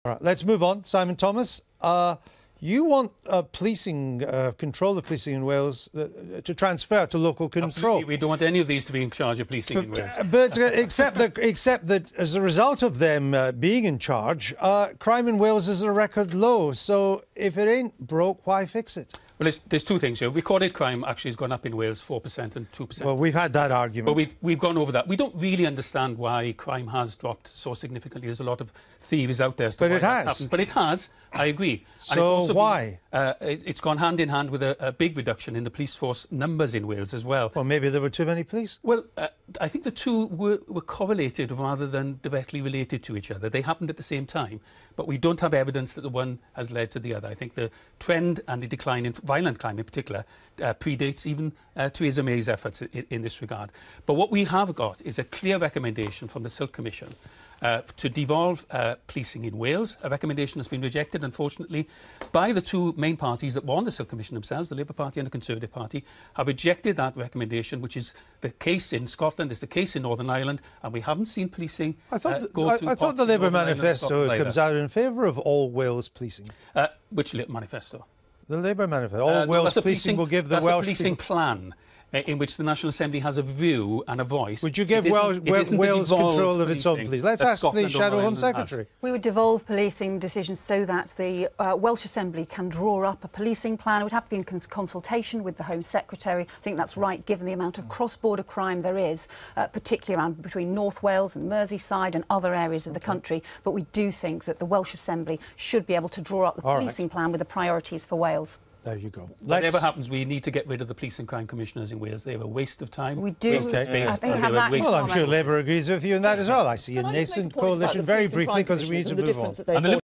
All right, let's move on. Simon Thomas, you want policing, control of policing in Wales to transfer to local control. Absolutely. We don't want any of these to be in charge of policing in Wales. But except that as a result of them being in charge, crime in Wales is at a record low. So if it ain't broke, why fix it? Well, there's two things here. Recorded crime actually has gone up in Wales 4% and 2%. Well, we've had that argument. But we've gone over that. We don't really understand why crime has dropped so significantly. There's a lot of thieves out there. But it has. But it has, I agree. So why? It's gone hand in hand with a big reduction in the police force numbers in Wales as well. Well, maybe there were too many police. Well, I think the two were correlated rather than directly related to each other. They happened at the same time, but we don't have evidence that the one has led to the other. I think the trend and the decline in violent crime in particular predates even Theresa May's efforts in this regard. But what we have got is a clear recommendation from the Silk Commission to devolve policing in Wales. A recommendation has been rejected, unfortunately, by the two main parties that were on the Silk Commission themselves, the Labour Party and the Conservative Party, have rejected that recommendation, which is the case in Scotland, it's the case in Northern Ireland, and we haven't seen policing I thought the Labour manifesto comes out in favour of all Wales policing. Which manifesto? The Labour manifesto. All Wales policing will give the Welsh policing plan in which the National Assembly has a view and a voice. Would you give Wales control of its own police? Let's ask the Shadow Home Secretary. We would devolve policing decisions so that the Welsh Assembly can draw up a policing plan. It would have to be in consultation with the Home Secretary. I think that's right, given the amount of cross-border crime there is, particularly around between North Wales and Merseyside and other areas of the country. But we do think that the Welsh Assembly should be able to draw up the policing plan with the priorities for Wales. There you go. Whatever happens, we need to get rid of the police and crime commissioners in Wales. They have a waste of time, we do. Waste of space. I think we have that. Well, I'm sure Labour agrees with you on that as well. I see a nascent coalition very briefly because we need to move on.